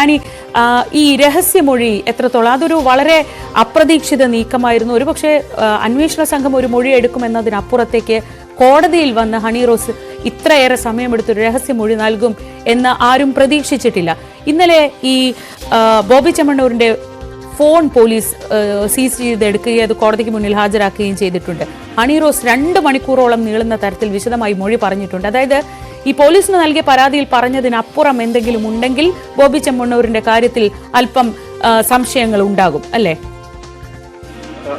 Annie ഈ രഹസ്യമൊഴി എത്രത്തോളം അതൊരു വളരെ അപ്രതീക്ഷിത നീക്കമായിരുന്നു. ഒരുപക്ഷെ അന്വേഷണ സംഘം ഒരു മൊഴി എടുക്കുമെന്നതിനപ്പുറത്തേക്ക് കോടതിയിൽ വന്ന് ഹണി റോസ് ഇത്രയേറെ സമയമെടുത്തൊരു രഹസ്യമൊഴി നൽകും എന്ന് ആരും പ്രതീക്ഷിച്ചിട്ടില്ല. ഇന്നലെ ഈ ബോബി ചെമ്മണ്ണൂരിന്റെ ഫോൺ പോലീസ് സീസ് ചെയ്തെടുക്കുകയും അത് കോടതിക്ക് മുന്നിൽ ഹാജരാക്കുകയും ചെയ്തിട്ടുണ്ട്. ഹണി റോസ് 2 മണിക്കൂറോളം നീളുന്ന തരത്തിൽ വിശദമായി മൊഴി പറഞ്ഞിട്ടുണ്ട്. അതായത് ഈ പോലീസിന് നൽകിയ പരാതിയിൽ പറഞ്ഞതിനപ്പുറം എന്തെങ്കിലും ഉണ്ടെങ്കിൽ ബോബി ചെമ്മണ്ണൂരിന്റെ കാര്യത്തിൽ അല്പം സംശയങ്ങൾ ഉണ്ടാകും അല്ലേ?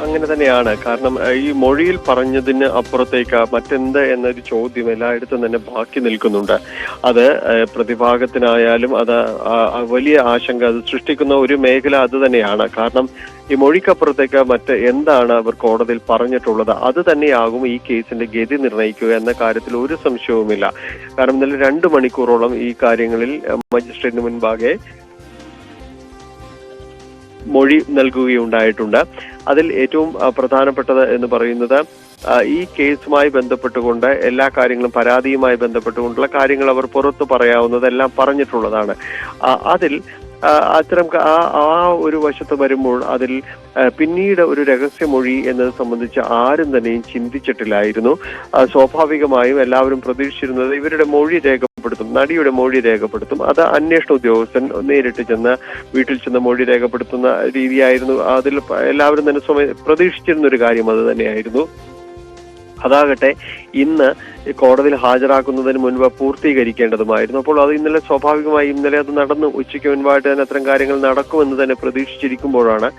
അങ്ങനെ തന്നെയാണ്. കാരണം ഈ മൊഴിയിൽ പറഞ്ഞതിന് അപ്പുറത്തേക്ക് മറ്റെന്ത് എന്നൊരു ചോദ്യം എല്ലായിടത്തും തന്നെ ബാക്കി നിൽക്കുന്നുണ്ട്. അത് പ്രതിഭാഗത്തിനായാലും അത് വലിയ ആശങ്ക അത് സൃഷ്ടിക്കുന്ന ഒരു മേഖല അത് തന്നെയാണ്. കാരണം ഈ മൊഴിക്കപ്പുറത്തേക്ക് മറ്റ് എന്താണ് അവർ കോടതിയിൽ പറഞ്ഞിട്ടുള്ളത് അത് തന്നെയാകും ഈ കേസിന്റെ ഗതി നിർണ്ണയിക്കുക എന്ന കാര്യത്തിൽ ഒരു സംശയവുമില്ല. കാരണം ഇന്നലെ 2 മണിക്കൂറോളം ഈ കാര്യങ്ങളിൽ മജിസ്ട്രേറ്റിന് മുൻപാകെ മൊഴി നൽകുകയുണ്ടായിട്ടുണ്ട്. അതിൽ ഏറ്റവും പ്രധാനപ്പെട്ടത് എന്ന് പറയുന്നത് ഈ കേസുമായി ബന്ധപ്പെട്ടുകൊണ്ട് എല്ലാ കാര്യങ്ങളും പരാതിയുമായി ബന്ധപ്പെട്ടുകൊണ്ടുള്ള കാര്യങ്ങൾ അവർ പുറത്തു പറയാവുന്നതെല്ലാം പറഞ്ഞിട്ടുള്ളതാണ്. അതിൽ അത്തരം ആ ഒരു വശത്ത് വരുമ്പോൾ അതിൽ പിന്നീട് ഒരു രഹസ്യമൊഴി എന്നത് സംബന്ധിച്ച് ആരും തന്നെയും ചിന്തിച്ചിട്ടില്ലായിരുന്നു. സ്വാഭാവികമായും എല്ലാവരും പ്രതീക്ഷിച്ചിരുന്നത് ഇവരുടെ മൊഴി രേഖപ്പെടുത്തും, നടിയുടെ മൊഴി രേഖപ്പെടുത്തും. അത് അന്വേഷണ ഉദ്യോഗസ്ഥൻ നേരിട്ട് ചെന്ന് വീട്ടിൽ ചെന്ന് മൊഴി രേഖപ്പെടുത്തുന്ന രീതിയായിരുന്നു. അതിൽ എല്ലാവരും തന്നെ പ്രതീക്ഷിച്ചിരുന്ന ഒരു കാര്യം അത് തന്നെയായിരുന്നു. അതാകട്ടെ ഇന്ന് കോടതിയിൽ ഹാജരാക്കുന്നതിന് മുൻപ് പൂർത്തീകരിക്കേണ്ടതുമായിരുന്നു. അപ്പോൾ അത് ഇന്നലെ സ്വാഭാവികമായി അത് നടന്നു. ഉച്ചയ്ക്ക് മുൻപായിട്ട് തന്നെ അത്തരം കാര്യങ്ങൾ നടക്കുമെന്ന് തന്നെ പ്രതീക്ഷിച്ചിരിക്കുമ്പോഴാണ്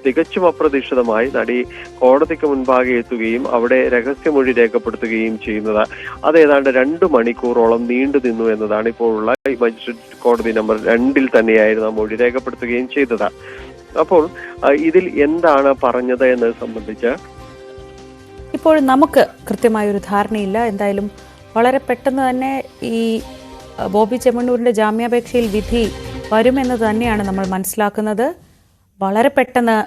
തികച്ചും അപ്രതീക്ഷിതമായി നടി കോടതിക്ക് മുൻപാകെ എത്തുകയും അവിടെ രഹസ്യമൊഴി രേഖപ്പെടുത്തുകയും ചെയ്യുന്നത്. അത് ഏതാണ്ട് 2 മണിക്കൂറോളം നീണ്ടു നിന്നു എന്നതാണ് ഇപ്പോഴുള്ള മജിസ്ട്രേറ്റ് കോടതി നമ്പർ 2 തന്നെയായിരുന്നു ആ മൊഴി രേഖപ്പെടുത്തുകയും ചെയ്തത്. അപ്പോൾ ഇതിൽ എന്താണ് പറഞ്ഞത് എന്നത് സംബന്ധിച്ച് ഇപ്പോൾ നമുക്ക് കൃത്യമായൊരു ധാരണയില്ല. എന്തായാലും വളരെ പെട്ടെന്ന് തന്നെ ഈ ബോബി ചെമ്മണ്ണൂരിന്റെ ജാമ്യാപേക്ഷയിൽ വിധി വരുമെന്ന് തന്നെയാണ് നമ്മൾ മനസ്സിലാക്കുന്നത്. വളരെ പെട്ടെന്ന്